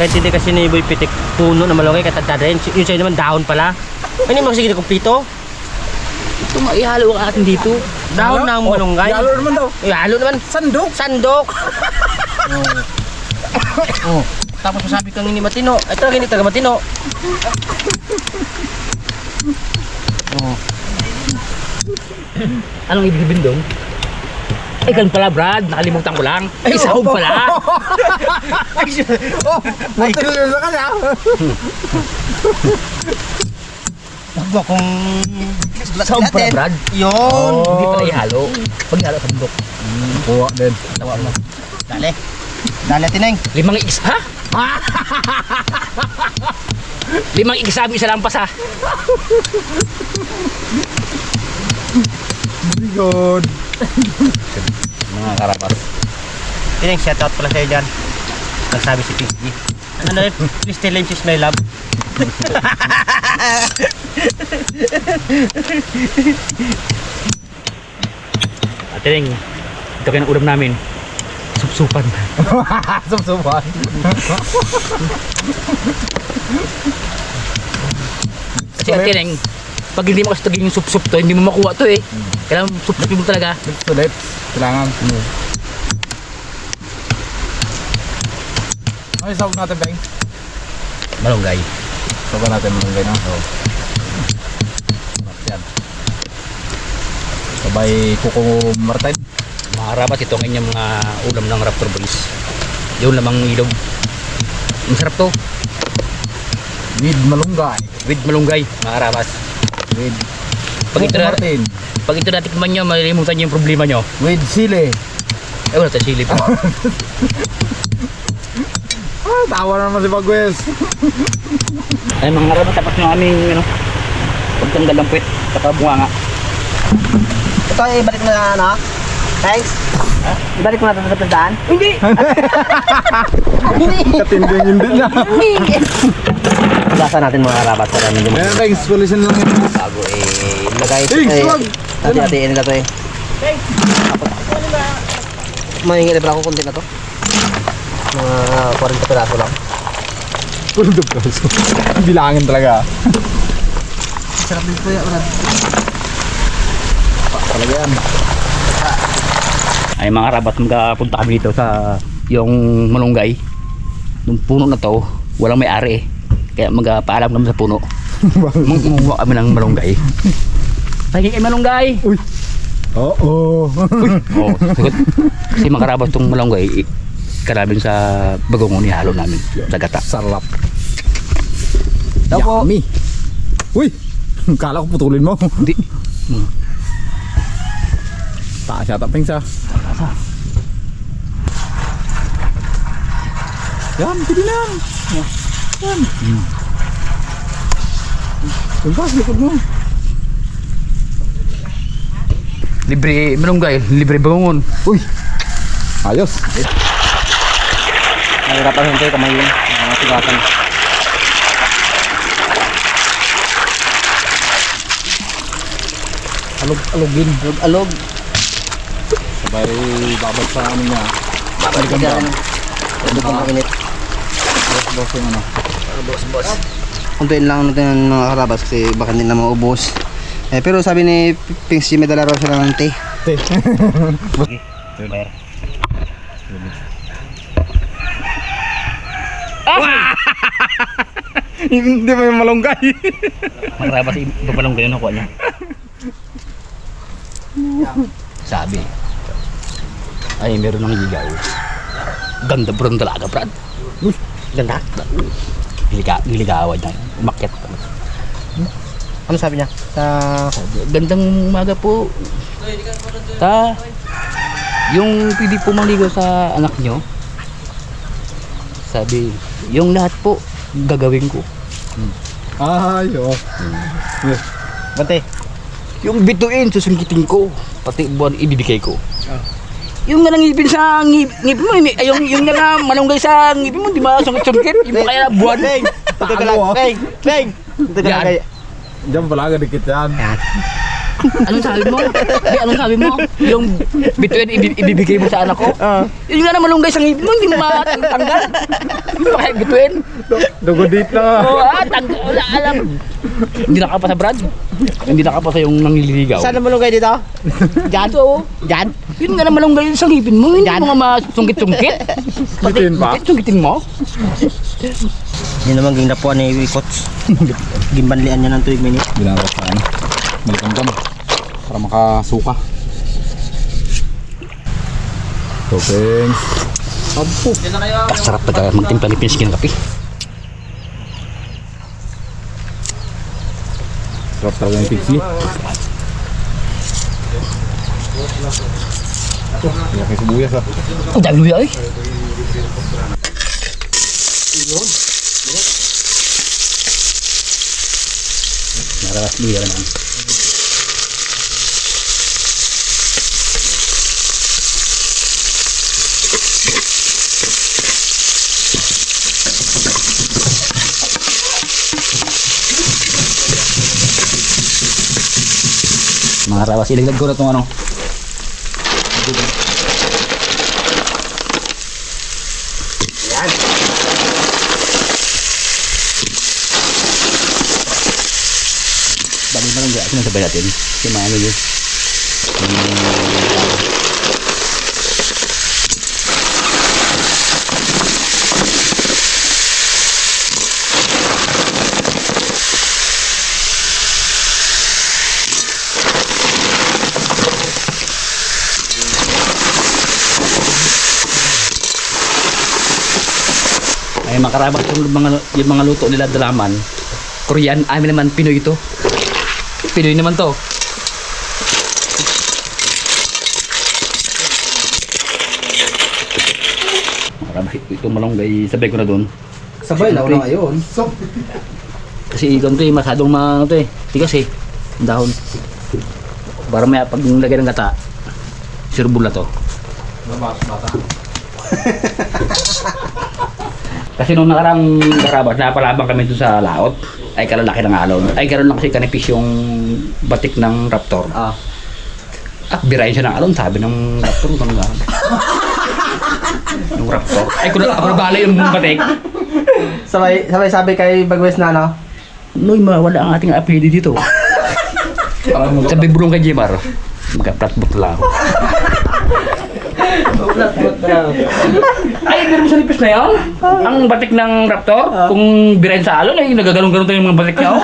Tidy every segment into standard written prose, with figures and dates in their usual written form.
Kahit hindi kasi ni Boy Pitik puno na malunggay katagda rin. Yun sa'yo naman dahon pala. Ay, hindi mo kasi kumpleto. Ito maihalo ka natin dito. Dahon ng malunggay. Ihalo naman daw. Ihalo naman. Sandok. Sandok. Oh. Tapos masabi kang hindi matino. Ito hindi taga matino. Oh. Anong ibig sabihin doon? Eh, ganun pala, Brad. Nakalimutan ko lang. Ay, sahog pala. Oh, matilyo sa kanya. Huwag mo kung sahog pala, Brad. Yun. Hindi pala ihalo. Pag ihalo, sandok. Kuha din. Tawa mo. Dali. Dali, Tineng. 5 x, ha? 5 x sabi isa lang pa sa. Very good. Mga karapat. Tineng, shoutout pala sa'yo dyan. Nagsabi si Piggy. Ano rin? Please tell him she's my love. Tineng, ito kayo ng ulam namin. Supsupan. Supsupan. Kasi Tineng, pag hindi mo kasi taging yung sup-sup to, hindi mo makuha to eh. Kailangan sup-supin mo talaga. Ulit. Kailangan. Ay, sawag natin, Beng. Malunggay. Sawag natin malunggay, no? Oo. Yan. Sabay kuko martin. Makarapat ito ang inyong mga ulam ng Raptor Boys. Yun lamang ilog. Masarap to. With malunggay. With malunggay, makarapat. With Pag ito, kuko martin. pag ito natikman nyo, malilimutan nyo yung problema nyo. With sili. Eh, wala tayo silip. Ah, tawa na naman si Bagwes. Ay, mga karapat, tapos yung aming pagtanggal ng puwet, saka bunga nga. Ito ay ibalik mo na ano? Thanks. Ibalik mo na ito sa pagdaan? Hindi! Katinding hindi na. Gasa natin mga karapat para medyo Ayan, thanks. Polisin lang yun. bago ilagay ito. Hey, swag! Hati-hatiin na ito eh. Mahingin na ako kunti na to. Mga 40 piraso lang. Puro depreso. Bilangin talaga. Sarap din po yan. Talaga yan. Ay, mga karapat, magkapunta kami dito sa yung malunggay. Yung puno na to, walang may-ari eh. Kaya magpaalam kami sa puno. Mumuha kami ng malunggay. Pagiging kay malunggay! Uy! Oo! Oo, sagot. Kasi mga karapat itong malunggay, karabing sa bagongon, ihalo namin sa gata. Sarap. Daw po. Yummy! Uy! Kala ko putulin mo. Hindi. Taas yata pingsa. Yan, pili lang. Yan. Tumpas, likod mo. Libre malunggay, libre bagongon. Uy! Ayos. Nahirapan hindi kamay yun. Mga sigatan. Alog-alogin. Alog. Sabay babad sa ano niya. Balik ka dyan. Ito pang mainit. Boss yung ano. Boss. Kuntuin lang natin mga karabas kasi baka hindi na maubos. Pero sabi ni Pings G, may dala raw siya ng tea. Te. Bayar. Hindi mo yung malunggay. Maraba si iba palang ganyan nakuha niya. Sabi. Ay, meron ng ligaw. Ganda bro talaga, Brad. Ganda. Niligawan niya. Umakyat. Ano sabi niya? Gandang umaga po. Yung pwede po mangligaw sa anak nyo. Sabi, yung lahat po gagawin ko. Ay, oh. Bante. Yung bituin susungkitin ko, pati buwan ibibigay ko. Yung nga ngipin sa ngipin mo, yung nga malunggay sa ngipin mo, di ba sungkit-sungkit? Yung kaya buwan. Ito ka lang. Peng. Ito ka lang. Yan. Peng. Diyan pala, dikit yan. Yan. Anong sabi mo? Hindi, anong sabi mo? Yung bituin ibibigay mo sa anak ko? Yun nga na malunggay sa ngipin mo, hindi mo matanggal. Yung pa kaya bituin. Dugodit na. Oo, tanggal. Wala, alam. Hindi nakapasa, Brad. Hindi nakapasa yung nangililigaw. Saan naman kayo dito? Diyan to. Diyan. Yun nga na malunggay sa ngipin mo, hindi mo nga masungkit-sungkit. Bitin pa. Sungkitin mo. Yan naman ging napuan ni Coach. Gimbanlian niya ng tuwing minute. Ginagawa sa ano. Malikam-kam. Para makasuka. Toppings. Apo. Sarap na magtimpla ni Pinsky ng kape. Sarap talaga yung pixie. Kaya kay sibuyas ah. Ang dami luya eh. Nararas luya naman. Mga rawas, ilaglag ko na itong ano. Yan. Bagay na lang dyan. Sinasabay natin. Kasi maano yun. Ay makarabak yung mga luto nila dalaman. Korean, amin naman Pinoy ito. Pinoy naman to. Makarabak ito malunggay, sabay ko na doon. Sabay na una ngayon. Kasi ito masadong tigas eh. Ang dahon. Para may pag nilagay ng gata, sirbol na to. Bata. Kasi nung nakarang karabas, napalabang kami doon sa laot. Ay kalalaki ng alon. Ay karoon lang kasi kanipis yung batik ng raptor. At birayin siya ng alon, sabi ng raptor. Ng raptor. Ay kung ako nabala yung batik. Sabay sabi kay Bagwes na ano? Noy, mawala ang ating apelido dito. Sabi bulong kay Jemar. Magka-platbot lang ako. Ay, hindi mo sa nipis na yun? Ang batik ng raptor, kung birayin sa alon, ay nagagalong-galong tayo yung mga batik niya.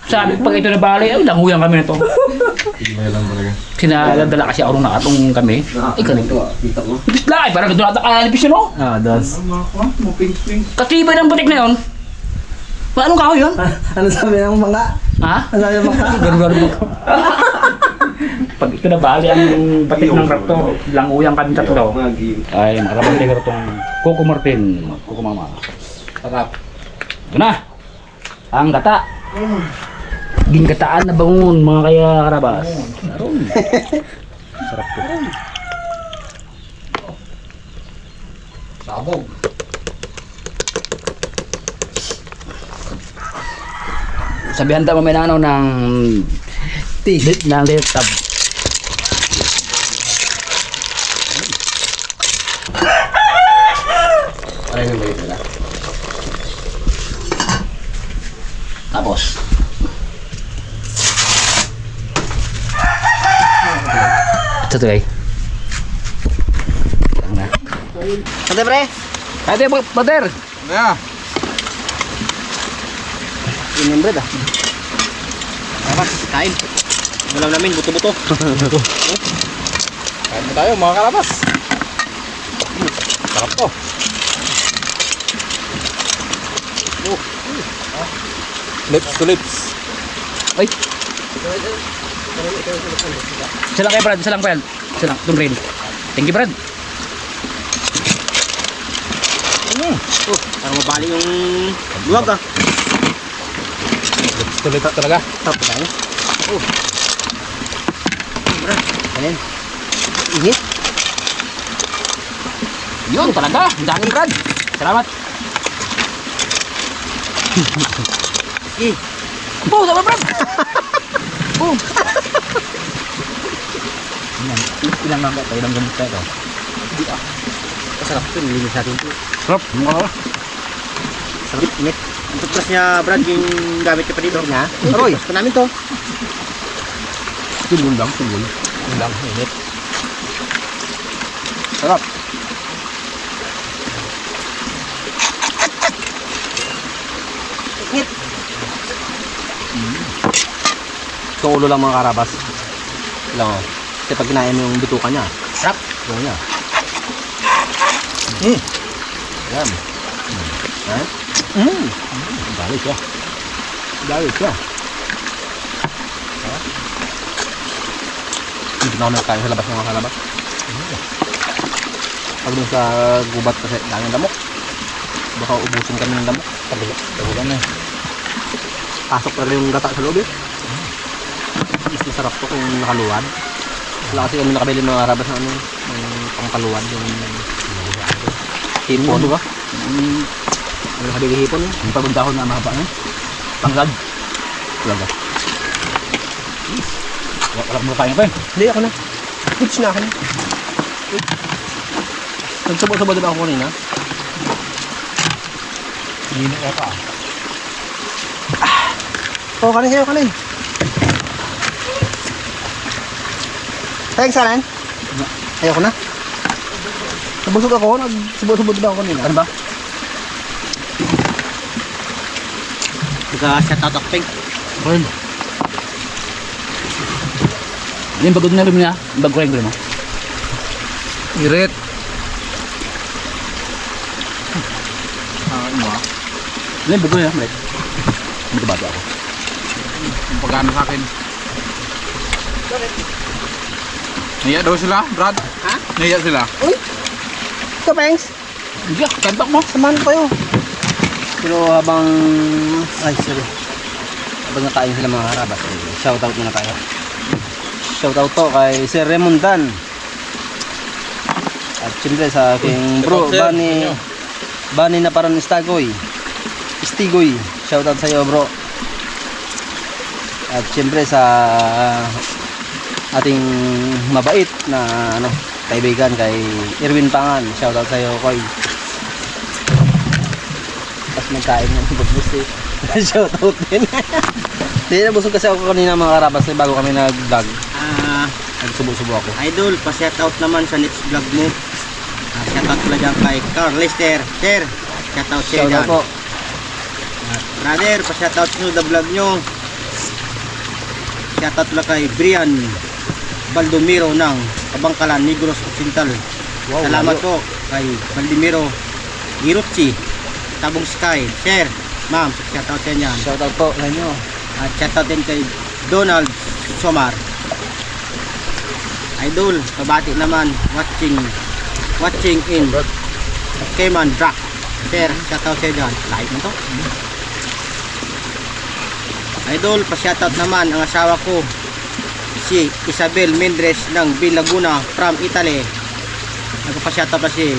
Sabi ko, pag ito na bali, ay languyan kami na ito. May lang talaga. Sinadala kasi ako nung nakatong kami. Ay, kanito. Nipis lang, ay parang doon ata kaya nipis yun, no? Das. Katibay ng batik na yun. Anong kahoy yun? Ano sabi ng mga? Ha? Ano sabi ng mga? Garo-garo mo. Pag ito na bali ang batik ng raptor, languyang kami tatlo. Ay, makarabang tayo itong Coco Martin. Coco Mama. Sarap. Ito na. Ang gata. Ginggataan na bangun mga kaya karabas. Aron. Sarap to. Sabog. Sabihan tayo mamaya na ano ng ng tab. Ay, yung balik nila. Tapos ito to guys. Lang na. Ate pre? Ate, butter! Yeah. Yun yung bread ah. Karabas, kain. Ulam namin, buto-buto. Kain mo tayo mga karabas. Sarap to. Lips to lips. Ay! Isa lang kayo, Brad. Isa lang, Brad. Isa lang. Itong green. Thank you, Brad. Para mabali yung luwag ah. Lips to lips talaga. Sarap tayo. Kanin. Init. Yun, talaga. Ang daming, Brad. Salamat. Oh, sama, Brad. Oh. pinangangga tayo ng gamit tayo. Masarap ito, nilinis natin ito. Sarap, mga Sarap, init. Ang toothbrush niya, Brad, yung gamit niya pa dito. Niya? Aroy, pa namin to. Tulong lang, tulong. Lang, init. Sarap. Init. Ito ulo lang mga karabas. Lang oh. Kasi pag kinain mo yung bituka niya, sarap. Ulo niya. Yan. Ha? Dali siya. Dali siya. Hindi na ako nagkain sa labas ng mga kalabas. Pag dun sa gubat kasi daming lamok. Baka ubusin kami ng lamok. Tagulan na. Pasok talaga yung gata sa loob eh. Mas masarap to kung nakaluwad. Wala kasi kami nakabili ng mga karabas na ano, yung pangkaluwad. Yung hipon. Ano ba? Ano nakabili hipon eh. Yung pagundahon na mahaba na. Tanglad. Talaga. Wala mo kain pa eh. Hindi ako na. Goods na ako na. Nagsabo-sabo diba ako kanina? Init ka pa. Oo, kanin kayo, kanin. Thanks, Alan. Ayoko na. Nabusog ako, nagsabo-sabo diba ako kanina? Ano ba? Nagka-shout out of pink. Corn. Yung bagod na rin niya. Yung bagod rin mo. Irit. Ano ba? Yung bagod niya. Malit. Magkabado ako. Yung pagkano sa akin. Naiya daw sila, Brad? Ha? Naiya sila. Uy! Ito, Pengs. Hindi ah. Kantak mo. Samahan ko kayo. Pero habang... Ay, sorry. Habang nakain sila mga harabas, shoutout muna tayo. Shoutout to kay Sir Remondan. At siyempre sa aking bro, Sir, Bani na parang Istigoy. Shoutout sa iyo, bro. At siyempre sa ating mabait na ano, kaibigan kay Irwin Pangan. Shoutout sa iyo, Koy. Tapos nagkain ng bagus eh. Shoutout din. Hindi, nabusog kasi ako kanina mga karabas bago kami nag-vlog. Nagsubo-subo ako. Idol, pa-shoutout naman sa next vlog mo. Shoutout pala dyan kay Carl Lester. Sir, shoutout siya Shoutout dyan. po. Brother, pa-shoutout nyo the vlog nyo. Shoutout pala kay Brian Baldomiro ng Kabangkalan, Negros Occidental. Wow, Salamat layo. po kay Baldomiro Girucci, Tabong Sky. Sir, ma'am, shoutout siya dyan. Shoutout po sa inyo. At shoutout din kay Donald Somar. Idol, kabati naman watching in Cayman Drac. Sir, shoutout sa'yo dyan. Live mo to. Idol, pa-shoutout naman ang asawa ko, si Isabel Mendres ng Bin Laguna from Italy. Nagpa-shoutout pa si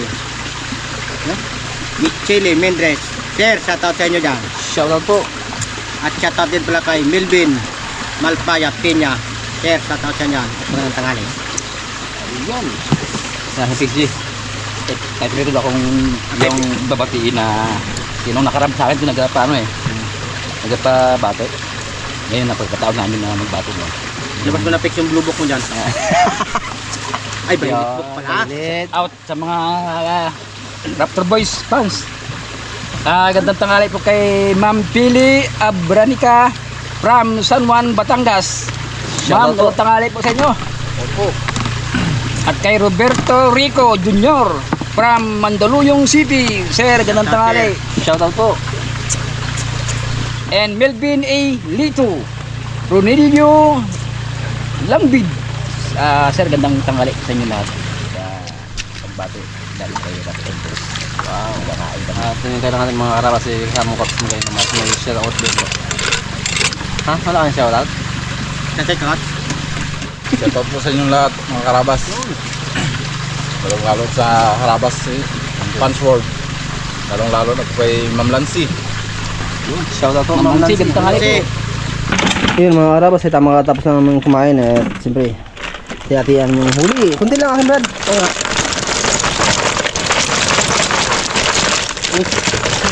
Michele Mendres. Sir, shoutout sa inyo dyan. Shoutout po. At shoutout din pala kay Melvin Malpaya Peña. Sir, shoutout sa inyo dyan. At mga tangali. Ayan. Sa PG. Kahit meron akong yung babatiin na sinong nakarap sa akin, nagpaano eh. Nagpabate. Ngayon na pagkataon namin na magbate mo. Labas mo na fix yung blue book mo dyan. Ay, violet book pala. Violet. Out sa mga Raptor Boys fans. Gandang tanghali po kay Ma'am Pili Abranica from San Juan, Batangas. Ma'am, Shoutout po. gandang tanghali po sa inyo. Opo. At kay Roberto Rico Jr. from Mandaluyong City. Sir, gandang tanghali. Shoutout po. And Melvin A. Lito, Ronilio Lambid. Sir, gandang tanghali sa inyo lahat. Pagbati dahil kayo Raptor Boys. Wow, kakain ka. At yung kailangan natin mga karabas si Samong Kops mo kayo naman. May shoutout din po. Ha? Wala kang shoutout? Tatay kat. Shoutout po sa inyong lahat, mga karabas. Lalong-lalo sa karabas Fans World. Lalong-lalo na po kay Ma'am Lancy. Shoutout po, Ma'am Nancy, gandang tanghali po. Kasi, Yun mga karabas, ay tama katapos na naman kumain at siyempre Hati-hatian yung huli. Kunti lang akin, Brad. Oo nga.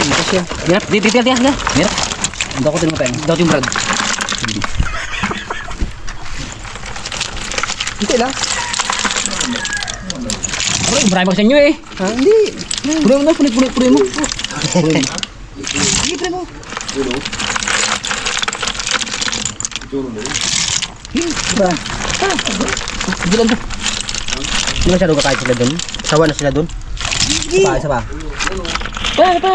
Ito siya. Hirap, dito. Hirap. Hindi ako tinuteng. Daw yung Brad. Kunti lang. Bro, marami ko sa inyo eh. Ha? Hindi. Puno mo. Sige, mo. Ba? Bilang to. Hindi masyado kakain sila dun. Sawa na sila dun. Isa pa. Pa.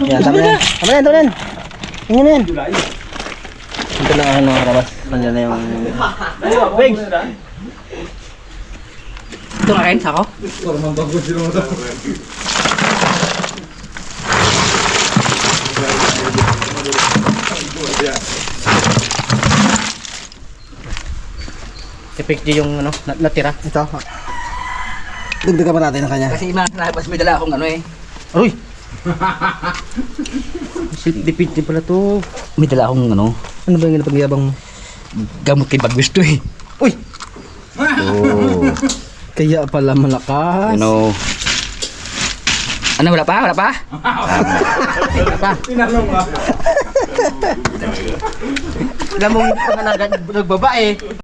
Yan, tama na yan. Tama na yan. Tingnan na yan. Ito lang ang mga karabas. Nandiyan na yung... Wings! Ito nga kain, sako. Epic G yung ano, natira. Ito. Dagdagan pa natin ang kanya. Kasi mas may dala akong ano eh. Aroy! Self-defeat din pala to. May dala akong ano, Ano ba yung napagyabang? gamot kay Bagwis to eh. Uy! Oh. Kaya pala malakas. Ano? Ano, wala pa? Wala pa? Alam mong nagbaba eh.